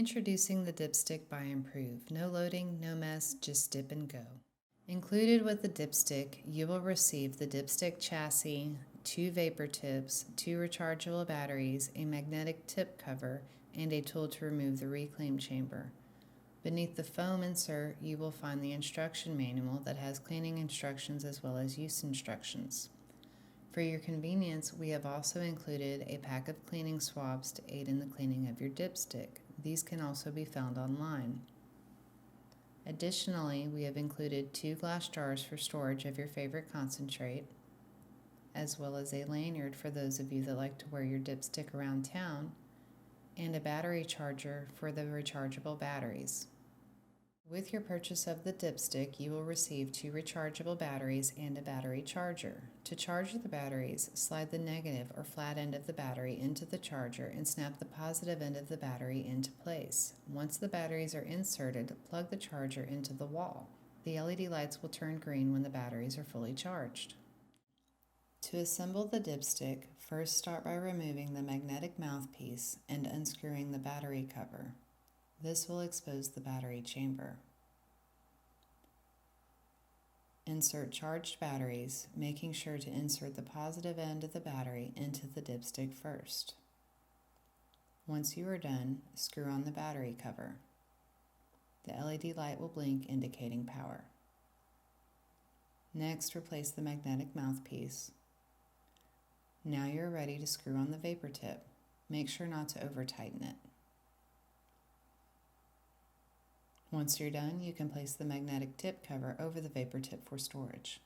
Introducing the Dipstick by Improve. No loading, no mess, just dip and go. Included with the Dipstick, you will receive the Dipstick chassis, 2 vapor tips, 2 rechargeable batteries, a magnetic tip cover, and a tool to remove the reclaim chamber. Beneath the foam insert, you will find the instruction manual that has cleaning instructions as well as use instructions. For your convenience, we have also included a pack of cleaning swabs to aid in the cleaning of your dipstick. These can also be found online. Additionally, we have included 2 glass jars for storage of your favorite concentrate, as well as a lanyard for those of you that like to wear your dipstick around town, and a battery charger for the rechargeable batteries. With your purchase of the dipstick, you will receive 2 rechargeable batteries and a battery charger. To charge the batteries, slide the negative or flat end of the battery into the charger and snap the positive end of the battery into place. Once the batteries are inserted, plug the charger into the wall. The LED lights will turn green when the batteries are fully charged. To assemble the dipstick, first start by removing the magnetic mouthpiece and unscrewing the battery cover. This will expose the battery chamber. Insert charged batteries, making sure to insert the positive end of the battery into the dipstick first. Once you are done, screw on the battery cover. The LED light will blink indicating power. Next, replace the magnetic mouthpiece. Now you are ready to screw on the vapor tip. Make sure not to over-tighten it. Once you're done, you can place the magnetic tip cover over the vapor tip for storage.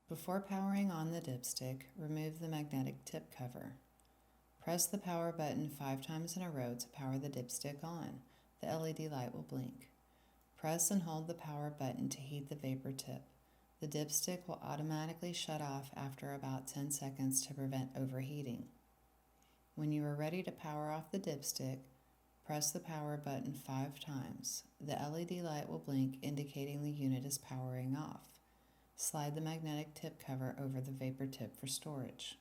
Before powering on the dipstick, remove the magnetic tip cover. Press the power button 5 times in a row to power the dipstick on. The LED light will blink. Press and hold the power button to heat the vapor tip. The dipstick will automatically shut off after about 10 seconds to prevent overheating. When you are ready to power off the dipstick, press the power button 5 times. The LED light will blink indicating the unit is powering off. Slide the magnetic tip cover over the vapor tip for storage.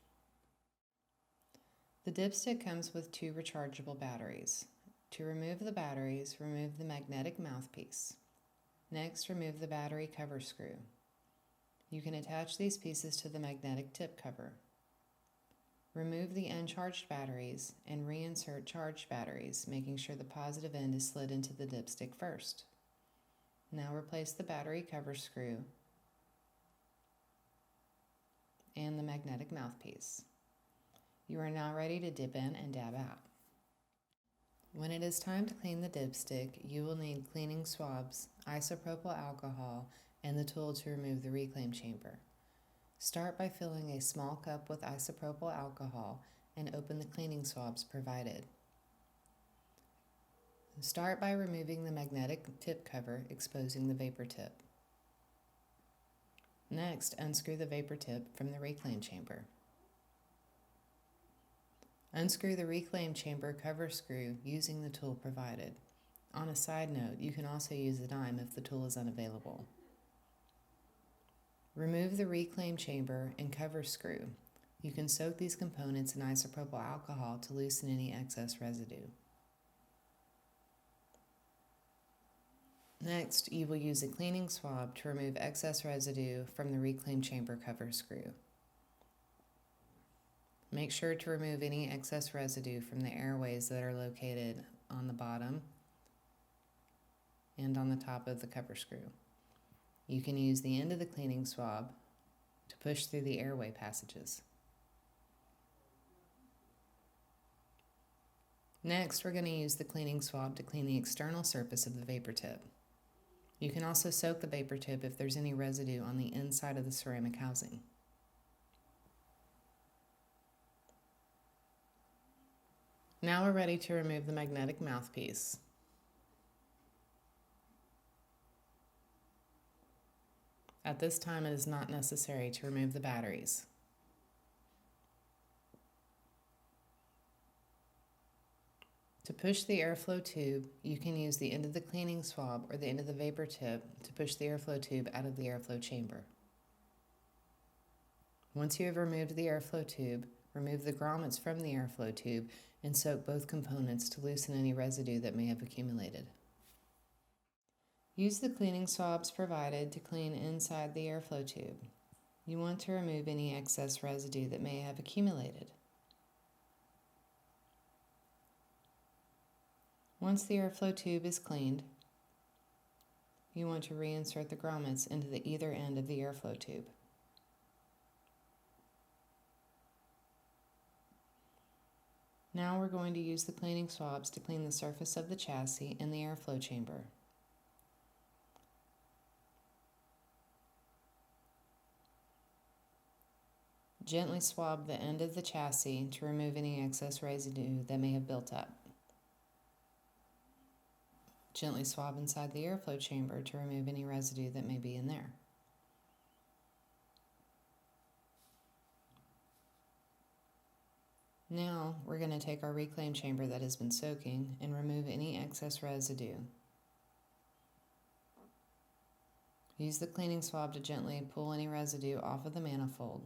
The dipstick comes with 2 rechargeable batteries. To remove the batteries, remove the magnetic mouthpiece. Next, remove the battery cover screw. You can attach these pieces to the magnetic tip cover. Remove the uncharged batteries and reinsert charged batteries, making sure the positive end is slid into the dipstick first. Now replace the battery cover screw and the magnetic mouthpiece. You are now ready to dip in and dab out. When it is time to clean the dipstick, you will need cleaning swabs, isopropyl alcohol, and the tool to remove the reclaim chamber. Start by filling a small cup with isopropyl alcohol and open the cleaning swabs provided. Start by removing the magnetic tip cover, exposing the vapor tip. Next, unscrew the vapor tip from the reclaim chamber. Unscrew the reclaim chamber cover screw using the tool provided. On a side note, you can also use a dime if the tool is unavailable. Remove the reclaim chamber and cover screw. You can soak these components in isopropyl alcohol to loosen any excess residue. Next, you will use a cleaning swab to remove excess residue from the reclaim chamber cover screw. Make sure to remove any excess residue from the airways that are located on the bottom and on the top of the cover screw. You can use the end of the cleaning swab to push through the airway passages. Next, we're going to use the cleaning swab to clean the external surface of the vapor tip. You can also soak the vapor tip if there's any residue on the inside of the ceramic housing. Now we're ready to remove the magnetic mouthpiece. At this time, it is not necessary to remove the batteries. To push the airflow tube, you can use the end of the cleaning swab or the end of the vapor tip to push the airflow tube out of the airflow chamber. Once you have removed the airflow tube, remove the grommets from the airflow tube, and soak both components to loosen any residue that may have accumulated. Use the cleaning swabs provided to clean inside the airflow tube. You want to remove any excess residue that may have accumulated. Once the airflow tube is cleaned, you want to reinsert the grommets into the either end of the airflow tube. Now we're going to use the cleaning swabs to clean the surface of the chassis and the airflow chamber. Gently swab the end of the chassis to remove any excess residue that may have built up. Gently swab inside the airflow chamber to remove any residue that may be in there. Now we're going to take our reclaim chamber that has been soaking and remove any excess residue. Use the cleaning swab to gently pull any residue off of the manifold.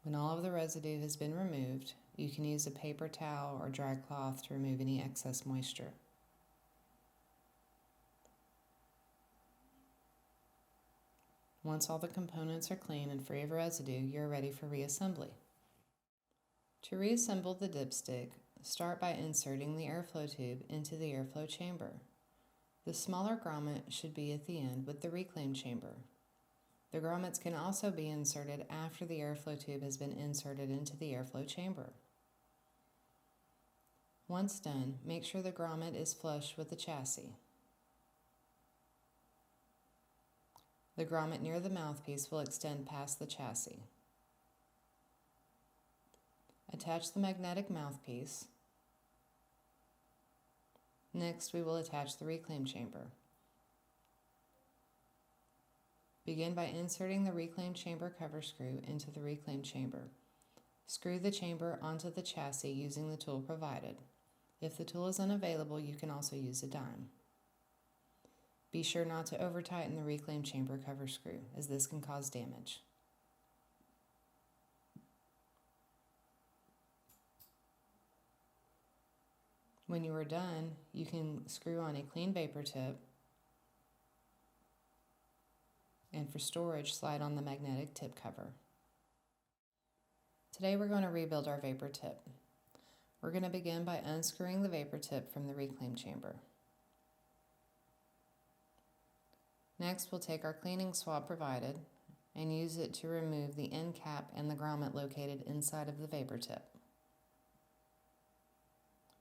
When all of the residue has been removed, you can use a paper towel or dry cloth to remove any excess moisture. Once all the components are clean and free of residue, you're ready for reassembly. To reassemble the dipstick, start by inserting the airflow tube into the airflow chamber. The smaller grommet should be at the end with the reclaim chamber. The grommets can also be inserted after the airflow tube has been inserted into the airflow chamber. Once done, make sure the grommet is flush with the chassis. The grommet near the mouthpiece will extend past the chassis. Attach the magnetic mouthpiece. Next, we will attach the reclaim chamber. Begin by inserting the reclaim chamber cover screw into the reclaim chamber. Screw the chamber onto the chassis using the tool provided. If the tool is unavailable, you can also use a dime. Be sure not to over-tighten the reclaim chamber cover screw, as this can cause damage. When you are done, you can screw on a clean vapor tip, and for storage, slide on the magnetic tip cover. Today we're going to rebuild our vapor tip. We're going to begin by unscrewing the vapor tip from the reclaim chamber. Next, we'll take our cleaning swab provided and use it to remove the end cap and the grommet located inside of the vapor tip.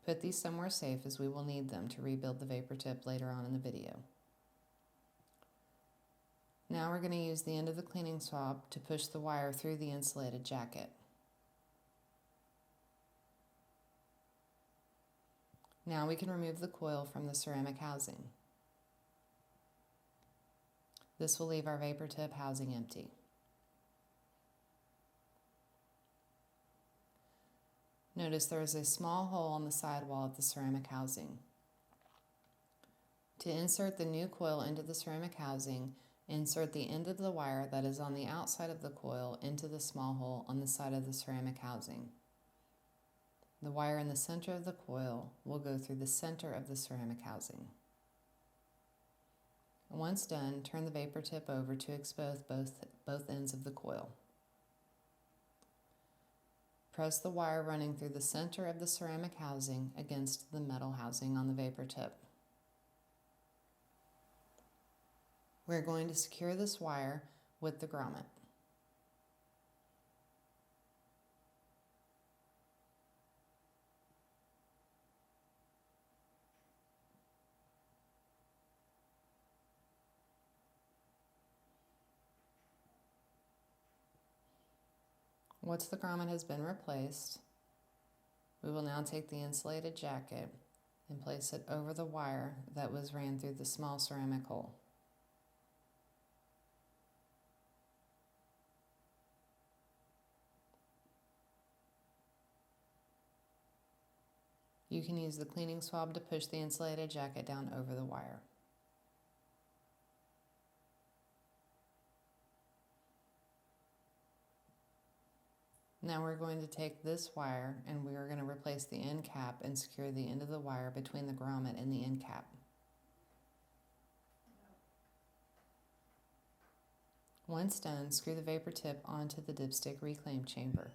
Put these somewhere safe, as we will need them to rebuild the vapor tip later on in the video. Now we're going to use the end of the cleaning swab to push the wire through the insulated jacket. Now we can remove the coil from the ceramic housing. This will leave our vapor tip housing empty. Notice there is a small hole on the sidewall of the ceramic housing. To insert the new coil into the ceramic housing, insert the end of the wire that is on the outside of the coil into the small hole on the side of the ceramic housing. The wire in the center of the coil will go through the center of the ceramic housing. Once done, turn the vapor tip over to expose both ends of the coil. Press the wire running through the center of the ceramic housing against the metal housing on the vapor tip. We're going to secure this wire with the grommet. Once the grommet has been replaced, we will now take the insulated jacket and place it over the wire that was ran through the small ceramic hole. You can use the cleaning swab to push the insulated jacket down over the wire. Now we're going to take this wire and we are going to replace the end cap and secure the end of the wire between the grommet and the end cap. Once done, screw the vapor tip onto the dipstick reclaim chamber.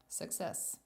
Success!